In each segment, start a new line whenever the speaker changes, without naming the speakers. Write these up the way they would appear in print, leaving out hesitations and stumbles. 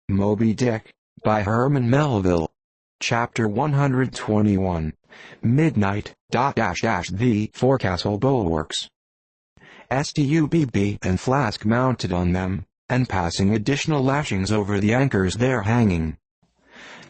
Moby-Dick, by Herman Melville. Chapter 121. Midnight, The Forecastle Bulwarks. Stubb and FLASK mounted on them, and passing additional lashings over the anchors there hanging.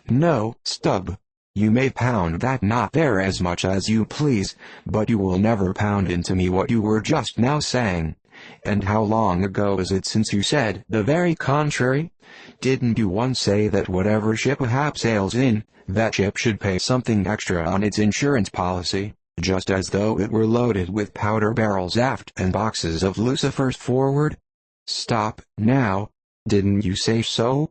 No, Stubb. You may pound that knot there as much as you please, but you will never pound into me what you were just now saying. And how long ago is it since you said the very contrary? Didn't you once say that whatever ship Ahab sails in, that ship should pay something extra on its insurance policy, just as though it were loaded with powder barrels aft and boxes of lucifers forward? Stop, now. Didn't you say so?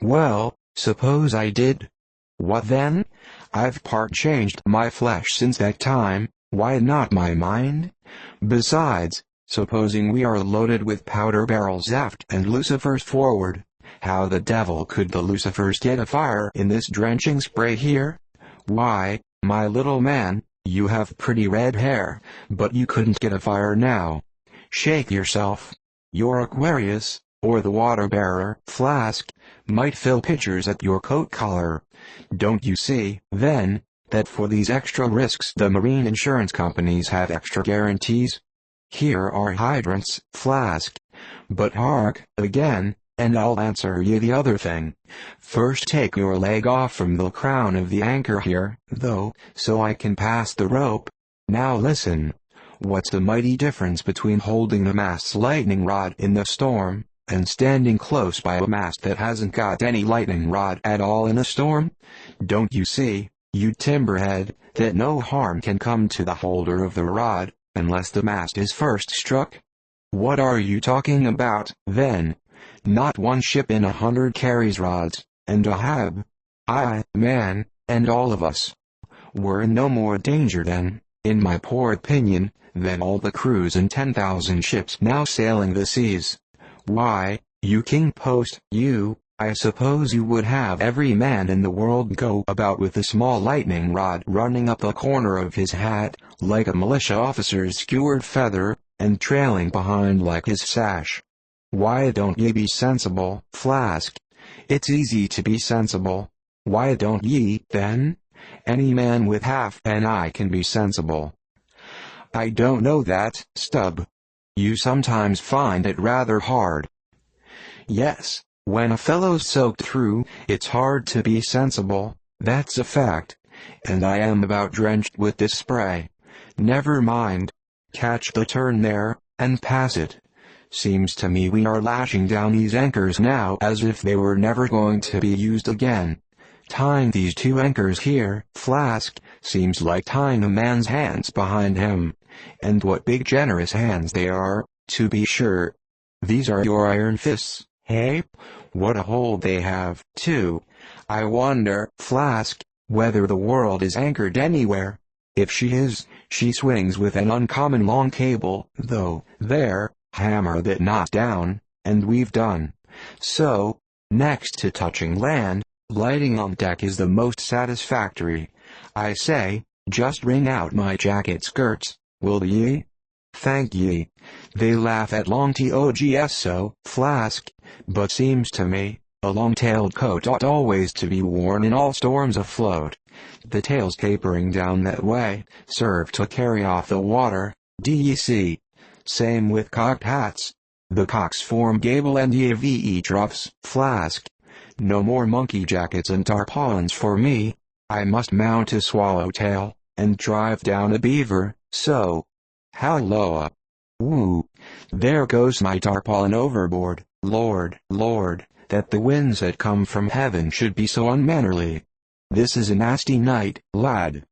Well, suppose I did. What then? I've part changed my flesh since that time, why not my mind? Besides, supposing we are loaded with powder barrels aft and lucifers forward, how the devil could the lucifers get afire in this drenching spray here? Why, my little man, you have pretty red hair, but you couldn't get afire now. Shake yourself. Your Aquarius, or the water-bearer, FLASK, might fill pitchers at your coat collar. Don't you see, then, that for these extra risks the marine insurance companies have extra guarantees? Here are hydrants, FLASK. But hark, again, and I'll answer ye the other thing. First take your leg off from the crown of the anchor here, though, so I can pass the rope. Now listen. What's the mighty difference between holding the mast's lightning rod in the storm, and standing close by a mast that hasn't got any lightning rod at all in a storm? Don't you see, you timberhead, that no harm can come to the holder of the rod, unless the mast is first struck? What are you talking about, then? Not one ship in 100 carries rods, and Ahab, man, and all of us, were in no more danger then, in my poor opinion, than all the crews in 10,000 ships now sailing the seas. Why, you king post, you, I suppose you would have every man in the world go about with a small lightning rod running up the corner of his hat, like a militia officer's skewered feather, and trailing behind like his sash. Why don't ye be sensible, FLASK? It's easy to be sensible. Why don't ye, then? Any man with half an eye can be sensible. I don't know that, Stubb. You sometimes find it rather hard. Yes, when a fellow's soaked through, it's hard to be sensible, that's a fact. And I am about drenched with this spray. Never mind. Catch the turn there, and pass it. Seems to me we are lashing down these anchors now as if they were never going to be used again. Tying these two anchors here, FLASK, seems like tying a man's hands behind him. And what big generous hands they are, to be sure. These are your iron fists, hey? What a hold they have, too. I wonder, FLASK, whether the world is anchored anywhere. If she is, she swings with an uncommon long cable, though, there, hammer that knot down, and we've done. So, next to touching land, lighting on deck is the most satisfactory. I say, just wring out my jacket skirts, will ye? Thank ye. They laugh at long togs so, FLASK, but seems to me, a long-tailed coat ought always to be worn in all storms afloat. The tails tapering down that way, serve to carry off the water, d'ye see? Same with cocked hats. The cocks form gable and ave troughs, FLASK. No more monkey jackets and tarpaulins for me. I must mount a swallowtail, and drive down a beaver, so. Halloa! Woo! There goes my tarpaulin overboard. Lord, Lord, that the winds that come from heaven should be so unmannerly. This is a nasty night, lad.